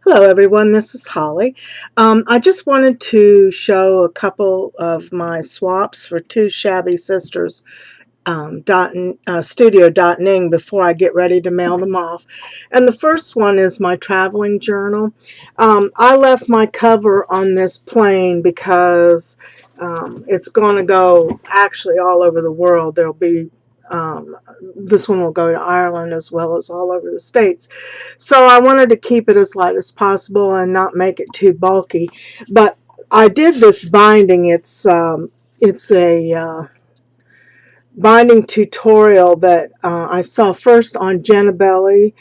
Hello everyone, this is Holly. I just wanted to show a couple of my swaps for two shabby sisters studio.ning before I get ready to mail them off. And the first one is my traveling journal. I left my cover on this plane because it's going to go actually all over the world. There'll be this one will go to Ireland as well as all over the States. So I wanted to keep it as light as possible and not make it too bulky. But I did this binding. It's a binding tutorial that I saw first on Jenna Belly's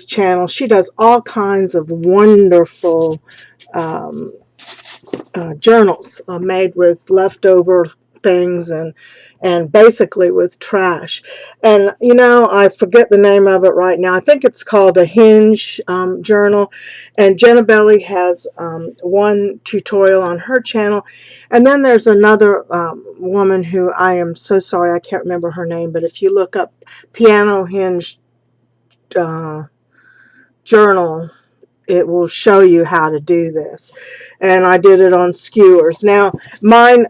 channel. She does all kinds of wonderful journals made with leftover things and basically with trash. And you know, I forget the name of it right now. I think it's called a Hinge journal, and Jenna Belly has one tutorial on her channel, and then there's another woman who I am so sorry I can't remember her name, but if you look up Piano Hinge journal, it will show you how to do this. And I did it on skewers. Now mine,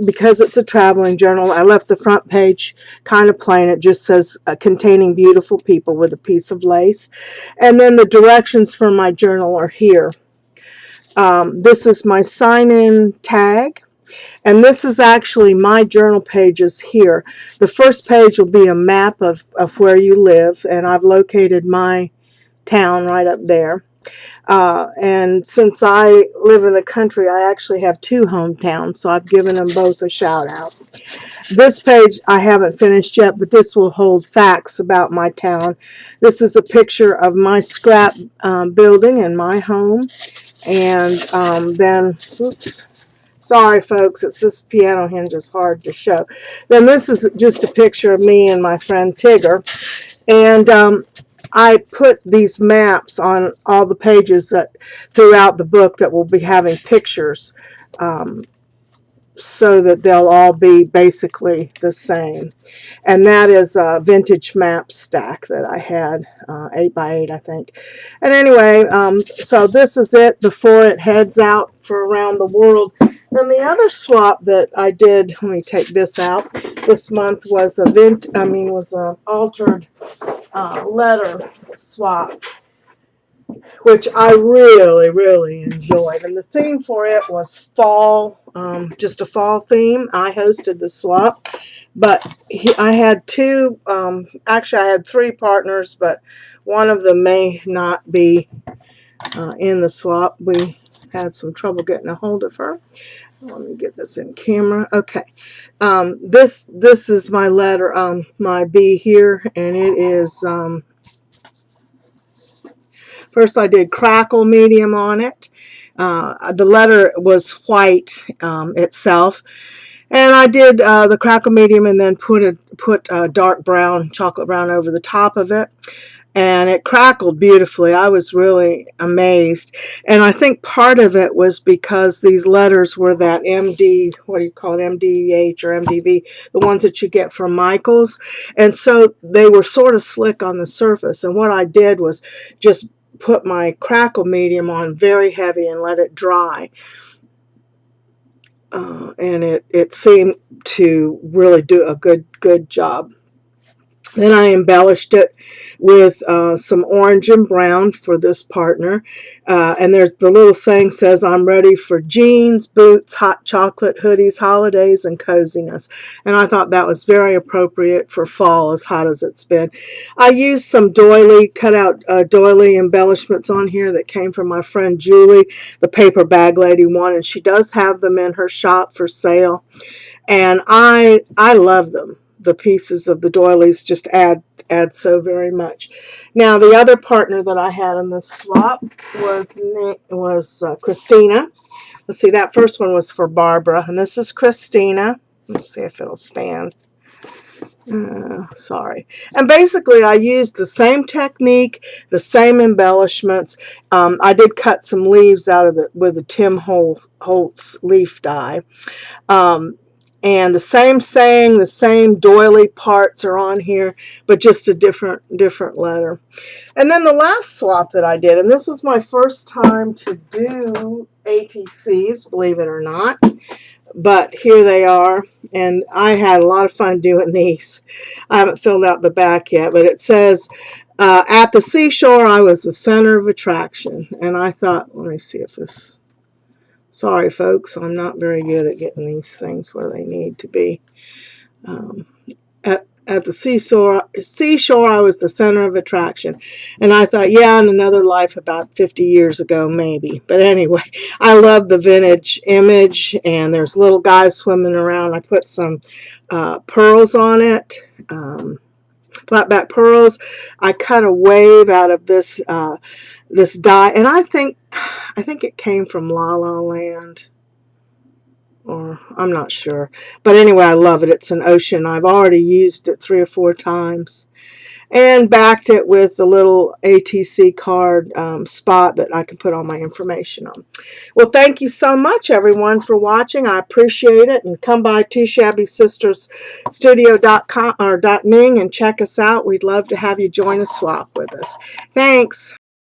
because it's a traveling journal, I left the front page kind of plain. It just says containing beautiful people with a piece of lace, and then the directions for my journal are here. This is my sign-in tag, and this is actually my journal pages here. The first page will be a map of where you live, and I've located my town right up there. And since I live in the country, I actually have two hometowns, so I've given them both a shout out. This page I haven't finished yet, but this will hold facts about my town. This is a picture of my scrap building in my home. And then, oops, sorry folks, it's this piano hinge is hard to show. Then this is just a picture of me and my friend Tigger. And I put these maps on all the pages that throughout the book that will be having pictures, so that they'll all be basically the same. And that is a vintage map stack that I had, 8 by 8 I think. And anyway, so this is it before it heads out for around the world. Then the other swap that I did, let me take this out, this month was a altered letter swap, which I really, really enjoyed. And the theme for it was fall, just a fall theme. I hosted the swap, but I had two, actually I had three partners, but one of them may not be in the swap. We had some trouble getting a hold of her. Let me get this in camera. Okay. This is my letter, my B here, and it is, first I did crackle medium on it. The letter was white itself. And I did the crackle medium and then put dark brown, chocolate brown over the top of it. And it crackled beautifully. I was really amazed. And I think part of it was because these letters were that MD, what do you call it, MDH or MDV, the ones that you get from Michael's. And so they were sort of slick on the surface. And what I did was just put my crackle medium on very heavy and let it dry. And it seemed to really do a good job. Then I embellished it with some orange and brown for this partner. And there's the little saying says, I'm ready for jeans, boots, hot chocolate, hoodies, holidays, and coziness. And I thought that was very appropriate for fall, as hot as it's been. I used some doily, cut out doily embellishments on here that came from my friend Julie, the paper bag lady one. And she does have them in her shop for sale. And I love them. The pieces of the doilies just add so very much. Now the other partner that I had in this swap was Christina. Let's see, that first one was for Barbara, and this is Christina. Let's see if it'll stand. Sorry. And basically I used the same technique, the same embellishments. I did cut some leaves out of it with the Tim Holtz leaf die. And the same saying, the same doily parts are on here, but just a different letter. And then the last swap that I did, and this was my first time to do ATCs, believe it or not, but here they are, and I had a lot of fun doing these. I haven't filled out the back yet, but it says, at the seashore, I was the center of attraction. And I thought, let me see if this, sorry folks, I'm not very good at getting these things where they need to be. At the seashore, I was the center of attraction. And I thought, yeah, in another life about 50 years ago, maybe. But anyway, I love the vintage image, and there's little guys swimming around. I put some pearls on it, flat-back pearls. I cut a wave out of this this die, and I think it came from La La Land. Or I'm not sure. But anyway, I love it. It's an ocean. I've already used it 3 or 4 times. And backed it with the little ATC card spot that I can put all my information on. Well, thank you so much, everyone, for watching. I appreciate it. And come by twoshabbysistersstudio.com or .ning and check us out. We'd love to have you join a swap with us. Thanks.